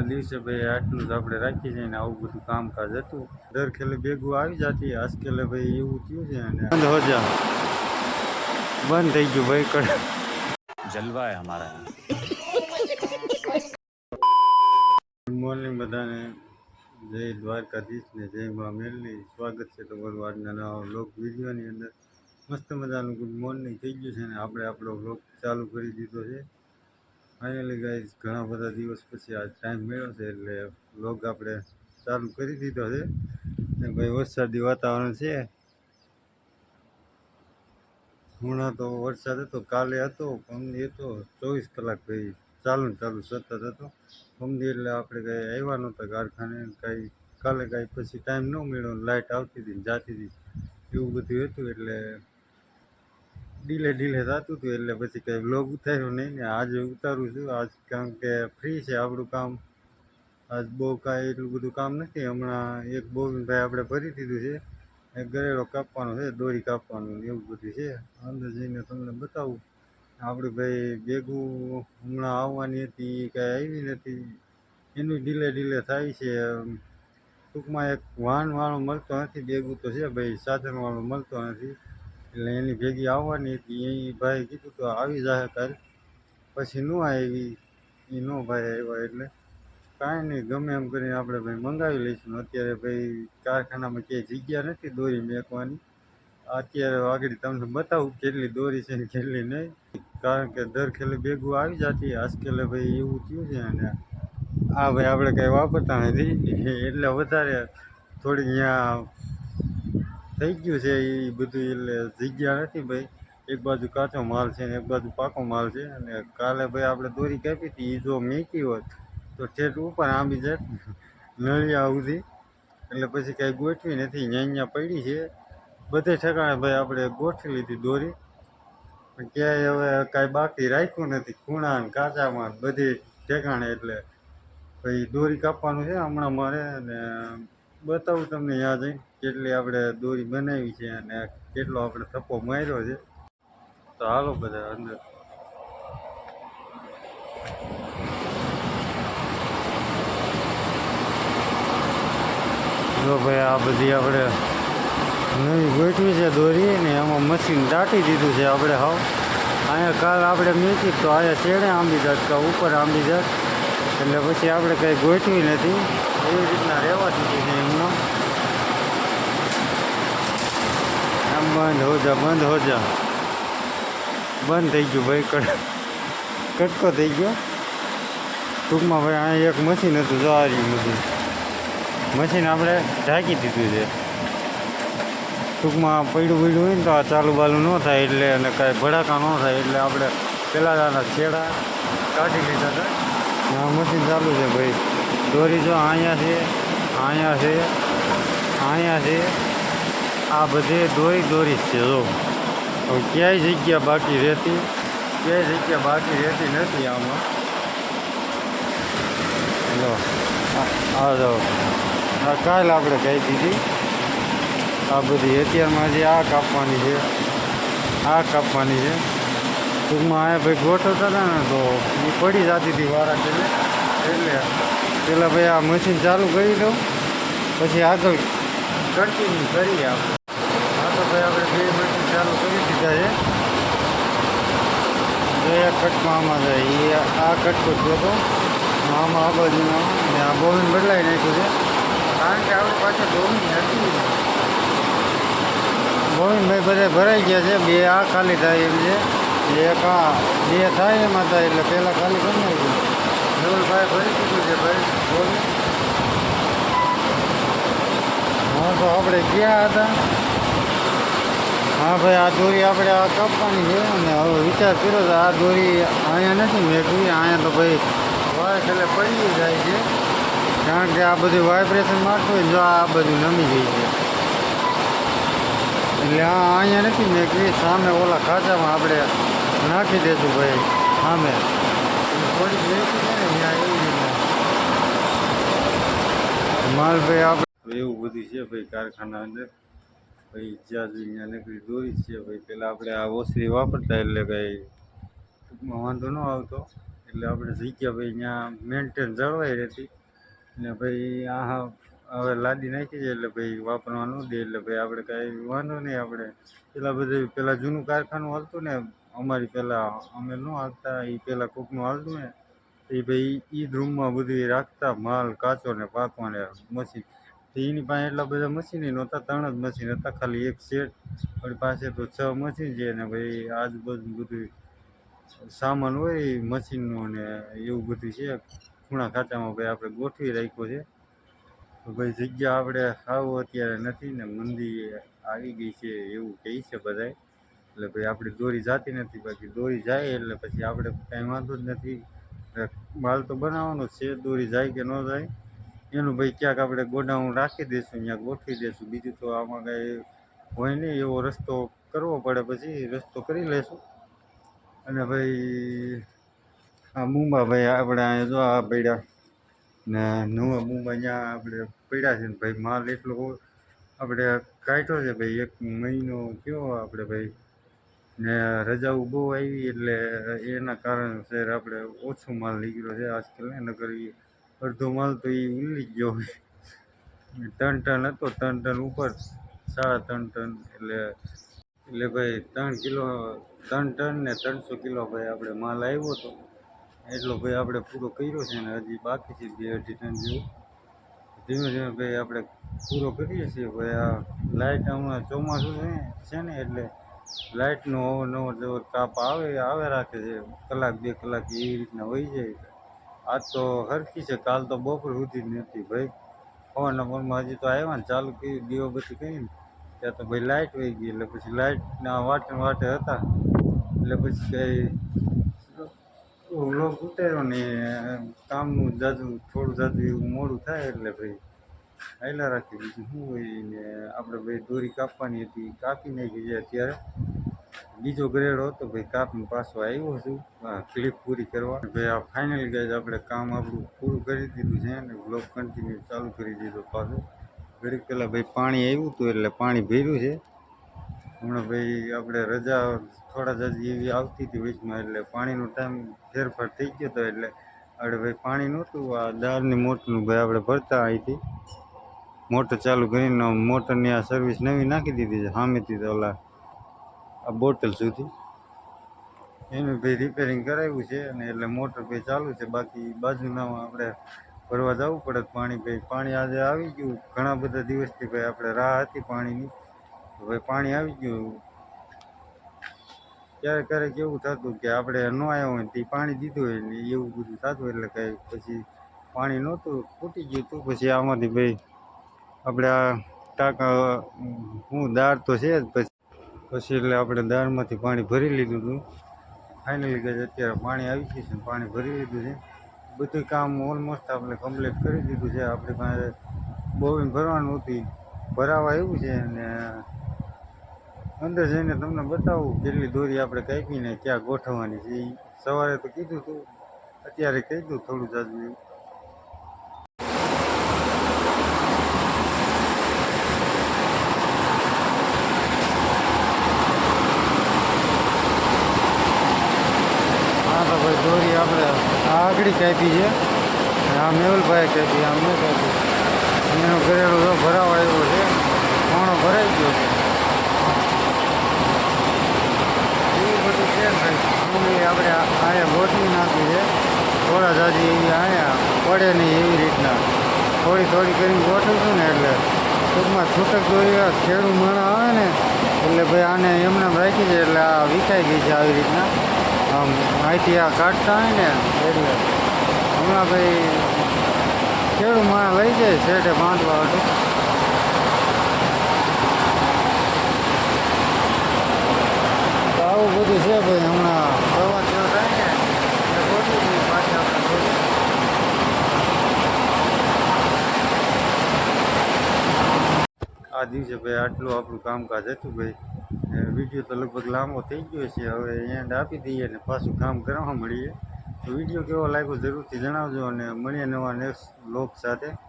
દિવસે ભાઈ આટલું જ આપણે રાખી છે ને આવું બધું કામકાજ હતું. દર ખેલે ભેગું આવી જતી આજકાલ ભાઈ એવું થયું છે ને બંધ હો જા બંધ થઈ ગયું ભાઈ કડ જલવા હે હમારા. ગુડ મોર્નિંગ બધાને. જય દ્વારકાધીશ ને જય મા મેલની. સ્વાગત છે તમારું આજના નવા વ્લોગ વિડીયોની અંદર. મસ્ત મજાનું ગુડ મોર્નિંગ થઈ ગયું છે ને આપણે આપણો વ્લોગ ચાલુ કરી દીધો છે. ફાઇનલી ગાઈઝ ઘણા બધા દિવસ પછી આ ટાઈમ મળ્યો છે એટલે વ્લોગ આપણે ચાલુ કરી દીધો છે. ને ભાઈ વરસાદી વાતાવરણ છે. હમણાં તો વરસાદ હતો, કાલે હતો, પમદી હતો, 24 કલાક ભાઈ ચાલુ ને ચાલુ સતત હતો. પમદી એટલે આપણે કંઈ આવ્યા નહોતા કારખાને, કાંઈ કાલે કાંઈ પછી ટાઈમ ન મળ્યો, લાઇટ આવતી હતી ને જાતી હતી એવું બધું હતું એટલે ડીલે થતું હતું એટલે પછી કંઈ વ્લોગ ઉતાર્યો નહીં ને આજે ઉતારું છું આજ કારણ કે ફ્રી છે આપણું કામ. આજ બહુ કાંઈ એટલું બધું કામ નથી. હમણાં એક બોબીનભાઈ આપણે ભરી દીધું છે, એક ગળેડો કાપવાનો છે, દોરી કાપવાનું એવું બધું છે. અંદર જઈને તમને બતાવું. આપણે ભાઈ ભેગું હમણાં આવવાની હતી કાંઈ આવી નથી, એનું ડીલે થાય છે. ટૂંકમાં એક વાહનવાળો મળતો નથી, ભેગું તો છે ભાઈ સાધનવાળો મળતો નથી એટલે એની ભેગી આવવાની હતી. એ ભાઈ કીધું તો આવી જાય કાલ, પછી ન આવી એ ન ભાઈ આવ્યા એટલે કાંઈ નહીં, ગમે એમ કરીને આપણે ભાઈ મંગાવી લઈશું. અત્યારે ભાઈ કારખાનામાં ક્યાંય જગ્યા નથી દોરી મેકવાની. અત્યારે આગળ તમને બતાવું કેટલી દોરી છે ને કેટલી નહીં, કારણ કે દર ખેલે ભેગું આવી જતી આજકાલ ભાઈ એવું થયું છે ને આ ભાઈ આપણે કંઈ વાપરતા નથી એટલે વધારે થોડીક અહીંયા થઈ ગયું છે એ બધું એટલે જગ્યા નથી ભાઈ. એક બાજુ કાચો માલ છે ને એક બાજુ પાકો માલ છે. અને કાલે ભાઈ આપણે દોરી કાપી હતી એ જો મેકી હોત તો ઠેઠ ઉપર આંબી જાય નળિયા સુધી. એટલે પછી કાંઈ ગોઠવી નથી, અહીંયા પડી છે બધે ઠેકાણે ભાઈ આપણે ગોઠવી લીધી દોરી, પણ ક્યાંય હવે કાંઈ બાકી રાખ્યું નથી. ખૂણા ને કાચામાં બધી ઠેકાણે એટલે ભાઈ દોરી કાપવાનું છે હમણાં મારે. અને બતાવું તમને ત્યાં જઈને કેટલી આપણે દોરી બનાવી છે અને કેટલો આપણે થપ્પો માર્યો છે. તો હાલો બધા અંદર. જો ભાઈ આ બધી આપણે નવી ગોઠવી છે દોરી ને એમાં મશીન દાટી દીધું છે આપણે. હાવ અહીંયા કાલ આપણે મૂકી તો અહીંયા છેડે આંબી જાત કે ઉપર આંબી જાત એટલે પછી આપણે કંઈ ગોઠવી નથી, એવી રીતના રહેવા દીધી છે એમનો. આમ બંધ હો જા બંધ થઈ ગયું ભાઈ કટકો થઈ ગયો. ટૂંકમાં ભાઈ અહીંયા એક મશીન હતું, જો આ રહ્યું મશીન આપણે ઢાંકી દીધું છે. ટૂંકમાં પડ્યું હોય ને તો આ ચાલુ બાલુ ન થાય એટલે અને કાંઈ ભડાકા ન થાય એટલે આપણે પહેલાં આના છેડા કાઢી લીધા હતા. આ મશીન ચાલુ છે ભાઈ. દોરી જો અહીંયા છે, અહીંયા છે, અહીંયા છે, આ બધે દોરી જ છે. જો હવે ક્યાંય જગ્યા બાકી રહેતી નથી આમાં. જો આ જો આ કાલ આપણે કહી દીધી આ બધી અત્યારમાં જે આ કાપવાની છે ટૂંકમાં આ ભાઈ ગોઠવતા હતા ને તો એ પડી જતી હતી વારા એટલે પેલા ભાઈ આ મશીન ચાલુ કરી દઉં પછી આગળ કન્ટિન્યુ કરીએ આપણે. હા તો ભાઈ આપણે બે મશીન ચાલુ કરી દીધા છે. જો એક કટમાં આમાં જાય એ આ કટકો થયો હતો આમાં આ બાજુનો ને આ બોબીન બદલાઈ નાખ્યું છે કારણ કે આપણી પાસે બોબીન નથી. બોબીન ભાઈ બધા ભરાઈ ગયા છે, બે આ ખાલી થાય એમ છે, એક આ બે થાય એમાં થાય એટલે પહેલાં ખાલી કરી નાખ્યું. મેહુલભાઈ ભરી દીધું છે ભાઈ બોબીન. હા તો આપણે ગયા હતા. હા ભાઈ આ દોરી આપણે આ કાપવાની છે અને હવે વિચાર કર્યો તો આ દોરી અહીંયા નથી મેકવી, અહીંયા તો ભાઈ વાય છેલ્લે પડી જાય છે કારણ કે આ બધું વાઇબ્રેશન મારતું હોય જો આ બધું નમી ગઈ છે એટલે અહીંયા નથી મેકવી. સામે ઓલા ખાંચામાં આપણે નાખી દઈશું ભાઈ સામે થોડીક મેકી છે ને ત્યાં એવી રીતના માલ ભાઈ આપણે એવું બધું છે ભાઈ કારખાના અંદર. ભાઈ જ્યાં અહીંયા નીકળી દોરી છે ભાઈ. પહેલાં આપણે આ ઓસરી વાપરતા એટલે કંઈ ટૂંકમાં વાંધો ન આવતો એટલે આપણે જગ્યા ભાઈ ત્યાં મેન્ટેન જળવાઈ રહેતી ને ભાઈ આ હવે લાદી નાખી છે એટલે ભાઈ વાપરવા ન દે એટલે ભાઈ આપણે કાંઈ વાંધો નહીં. આપણે પેલા જૂનું કારખાનું હાલતું ને અમારી પહેલાં અમે ન હાલતા, એ પહેલાં કોકનું હાલતું ને એ ભાઈ એ જ રૂમમાં બધું રાખતા માલ કાચો ને પાકવાને મશીન. તો એની પાસે એટલા બધા મશીન નહોતા, 3 જ મશીન હતા, ખાલી એક સેટ. આપણી પાસે તો 6 મશીન છે ને ભાઈ આજુબાજુ બધું સામાન હોય મશીનનું ને એવું બધું છે ખૂણા ખાંચામાં ભાઈ આપણે ગોઠવી રાખ્યો છે. તો ભાઈ જગ્યા આપણે સાવ અત્યારે નથી ને મંદી આવી ગઈ છે એવું કહે છે બધાય. એટલે ભાઈ આપણી દોરી જાતી નથી, બાકી દોરી જાય એટલે પછી આપણે કાંઈ વાંધો જ નથી. માલ તો બનાવવાનો જ છે, દોરી જાય કે ન જાય એનું ભાઈ ક્યાંક આપણે ગોડાઉન રાખી દઈશું, ત્યાં ગોઠવી દઈશું. બીજું તો આમાં કાંઈ હોય નહીં, એવો રસ્તો કરવો પડે પછી રસ્તો કરી લેશું. અને ભાઈ આ મુંબા ભાઈ આપણે અહીંયા જો આ પડ્યા ને નવા મુંબા ત્યાં આપણે પડ્યા છે ને ભાઈ માલ એટલો આપણે કાઢ્યો છે ભાઈ 1 મહિનો થયો આપણે ભાઈ ને રજાઓ બહુ આવી એટલે એના કારણસર આપણે ઓછો માલ નીકળ્યો છે આજકાલ ને, નકર અડધો માલ તો એ ઉલી ગયો. 3 ટન હતો, 3 ટન ઉપર 3.5 ટન એટલે ભાઈ 3 કિલો 3 ટન ને 300 કિલો ભાઈ આપણે માલ આવ્યો હતો. એટલો ભાઈ આપણે પૂરો કર્યો છે ને હજી બાકી છે 2-2.5 ટન જેવું. ધીમે ધીમે ભાઈ આપણે પૂરો કરીએ છીએ. ભાઈ આ લાઇટ હમણાં ચોમાસું છે ને એટલે લાઇટનો અવનવર જવર કાપ આવે રાખે છે, 1-2 કલાક એવી રીતના વહી જાય. આજ તો હરખી છે, કાલ તો બપોર સુધી જ નથી ભાઈ. સવારના પોરમાં હજી તો આવ્યા ને ચાલુ કર્યું દીવાબત્તી કરીને ત્યાં તો ભાઈ લાઇટ વહી ગઈ. એટલે પછી લાઇટના વાટે હતા એટલે પછી કંઈ વ્લોગ ઉતાર્યો ને કામનું થોડું જાજુ એવું મોડું થાય એટલે ભાઈ હાલ્યા રાખી. બીજું શું હોય ને આપણે ભાઈ દોરી કાપવાની હતી, કાપી નાખી છે. અત્યારે બીજો ગ્રેડો હતો ભાઈ કાપીને પાછો આવ્યો છું ક્લિપ પૂરી કરવા. ભાઈ આ ફાઇનલ ગાઈઝ આપણે કામ આપણું પૂરું કરી દીધું છે અને બ્લોગ કન્ટિન્યુ ચાલુ કરી દીધો પાછો. ઘડીક પહેલાં ભાઈ પાણી આવ્યું હતું એટલે પાણી ભર્યું છે. હમણાં ભાઈ આપણે રજા થોડા જાજી એવી આવતી હતી વચમાં એટલે પાણીનો ટાઈમ ફેરફાર થઈ ગયો હતો એટલે આપણે ભાઈ પાણી નહોતું. આ દાળની મોટરનું ભાઈ આપણે ભરતા અહીંથી મોટર ચાલુ કરીને મોટરની આ સર્વિસ નવી નાખી દીધી છે સામેથી તો ઓલા આ બોટલ સુધી એનું ભાઈ રિપેરિંગ કરાવ્યું છે અને એટલે મોટર ભાઈ ચાલુ છે. બાકી બાજુના આપણે ભરવા જવું પડે પાણી. ભાઈ પાણી આજે આવી ગયું, ઘણા બધા દિવસથી ભાઈ આપણે રાહ હતી પાણીની. ભાઈ પાણી આવી ગયું. ક્યારેક એવું થતું કે આપણે ન આવ્યા હોય તે પાણી દીધું હોય ને એવું બધું થતું એટલે કાંઈ પછી પાણી નહોતું, ફૂટી ગયું હતું. પછી આમાંથી ભાઈ આપણે આ ટાંકા હું દાળ તો છે જ પછી એટલે આપણે દાળમાંથી પાણી ભરી લીધું હતું. ફાઇનલી ગઈ અત્યારે પાણી આવી ગયું છે, પાણી ભરી લીધું છે. બધું કામ ઓલમોસ્ટ આપણે કમ્પ્લીટ કરી દીધું છે. આપણી પાસે બોવિન ભરવાનું હતું, ભરાવા એવું છે અને અંદર જઈને તમને બતાવું કેટલી દોરી આપણે કાપીને ક્યાં ગોઠવવાની છે. સવારે તો કીધું હતું, અત્યારે કહી દઉં થોડું જાજુ એવું. હા તો ભાઈ દોરી આપણે આ આગળ કાપી છે, આ મેહુલભાઈ કાપી, આ મેં કાપી. એનો ઘરેલો ભરાવા આવ્યો છે, પાણો ભરાઈ ગયો છે. આપણે અહીંયા ગોઠવી નાખી છે, થોડા જાજી એવી અહીંયા પડે નહીં એવી રીતના થોડી કરીને ગોઠવશું ને એટલે ટૂંકમાં છૂટક દોરી ખેડૂત માણા આવે ને એટલે ભાઈ આને એમને રાખી છે એટલે આ વિખાઈ ગઈ છે આવી રીતના. આમ અહીંથી આ કાઢતા હોય ને એટલે હમણાં ભાઈ ખેડૂત માણા લઈ જાય શેઠે બાંધવા હતું. આવું બધું છે ભાઈ. હમણાં પ્રવાસ જેવો થાય ને એટલે ગોઠવી દઈએ પાછી આપણે આ દિવસે ભાઈ આટલું આપણું કામકાજ હતું ભાઈ. વિડીયો તો લગભગ લાંબો થઈ ગયો છે, હવે એન્ડ આપી દઈએ ને પાછું કામ કરવા મળીએ. તો વિડીયો કેવો લાગ્યો જરૂરથી જણાવજો અને મળીએ નવા નેક્સ્ટ બ્લોગ સાથે.